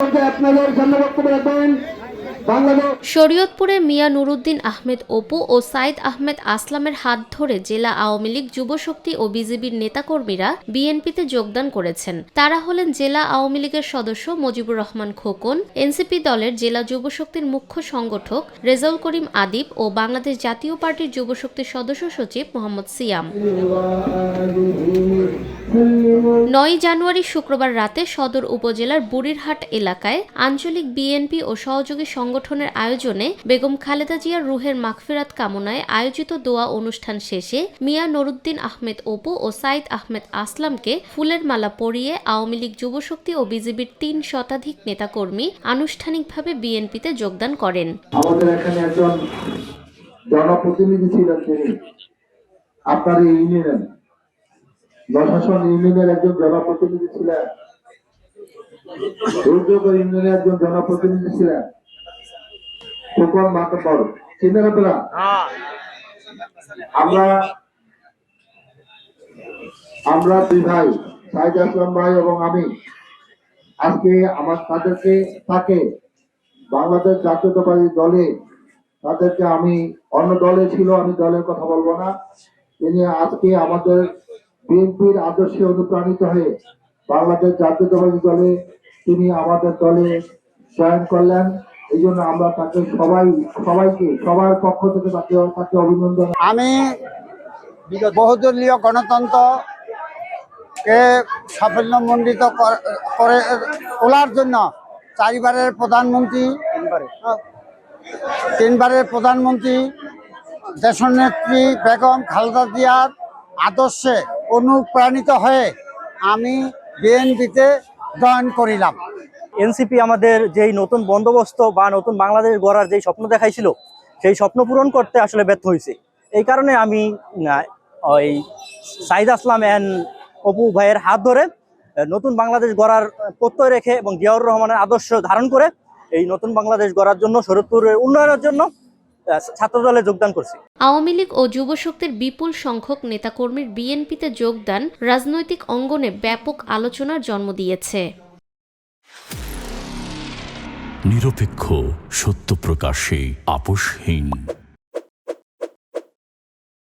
আপনাদের সামনে বক্তব্য রাখবেন শরীয়তপুরে মিয়া নুরুদ্দিন আহমেদ অপু ও সাইদ আহমেদ আসলামের হাত ধরে জেলা আওয়ামী লীগ যুবশক্তি ও বিজিবির নেতাকর্মীরা বিএনপিতে যোগদান করেছেন। তারা হলেন জেলা আওয়ামী লীগের সদস্য মুজিবুর রহমান খোকন, এনসিপি দলের জেলা যুবশক্তির মুখ্য সংগঠক রেজাউল করিম আদিব ও বাংলাদেশ জাতীয় পার্টির যুবশক্তির সদস্য সচিব মোহাম্মদ সিয়াম। ৯ জানুয়ারি শুক্রবার রাতে সদর উপজেলার বুড়িরহাট এলাকায় আঞ্চলিক বিএনপি ও সহযোগী সংগঠনের আয়োজনে বেগম খালেদা জিয়ার রুহের মাগফিরাত কামনায় আয়োজিত দোয়া অনুষ্ঠান শেষে মিয়া নুরুদ্দিন আহমেদ অপু ও সাইদ আহমেদ আসলামকে ফুলের মালা পরিয়ে আওয়ামী লীগ যুবশক্তি ও বিজিবির ৩ শতাধিক নেতাকর্মী আনুষ্ঠানিকভাবে বিএনপিতে যোগদান করেন। আমাদের এখানে একজন জনপ্রতিনিধি ছিলেন, তিনি আপনার এই ইউনিয়নের প্রশাসন ইউনিয়নের একজন জনপ্রতিনিধি ছিলেন, ইউনিয়নের একজন জনপ্রতিনিধি ছিলেন খোকন মাতব্বর, চিনেন আপনারা? আমরা দুই ভাই সাইদ আসলাম ভাই এবং আমি আজকে তাকে বাংলাদেশ জাতীয়তাবাদী দলে তাদেরকে আমি অন্য দলে ছিল, আমি দলের কথা বলবো না, তিনি আজকে আমাদের বিএনপির আদর্শে অনুপ্রাণিত হয়ে বাংলাদেশ জাতীয়তাবাদী দলে তিনি আমাদের দলে জয়েন করলেন। এই জন্য আমরা তাকে সবার পক্ষ থেকে তাকে অভিনন্দন। আমি বহুদলীয় গণতন্ত্রকে সাফল্যমণ্ডিত করে তোলার জন্য তিনবারের প্রধানমন্ত্রী দেশনেত্রী বেগম খালেদা জিয়ার আদর্শে অনুপ্রাণিত হয়ে আমি বিএনপিতে জয়েন করিলাম। এনসিপি আমাদের যেই নতুন বন্দোবস্ত বা নতুন বাংলাদেশ গড়ার যেই স্বপ্ন দেখাইছিল সেই স্বপ্ন পূরণ করতে আসলে ব্যর্থ হয়েছে। এই কারণে আমি ওই সাইদ আসলাম এন্ড অপু ভাইয়ের হাত ধরে নতুন বাংলাদেশ গড়ার প্রত্যয় রেখে এবং জিয়াউর রহমানের আদর্শ ধারণ করে এই নতুন বাংলাদেশ গড়ার জন্য শরীয়তপুরের উন্নয়নের জন্য ছাত্রদলে যোগদান করছি। আওয়ামী লীগ ও যুবশক্তির বিপুল সংখ্যক নেতাকর্মীর বিএনপিতে যোগদান রাজনৈতিক অঙ্গনে ব্যাপক আলোচনার জন্ম দিয়েছে। নিরপেক্ষ, সত্য প্রকাশে আপোষহীন।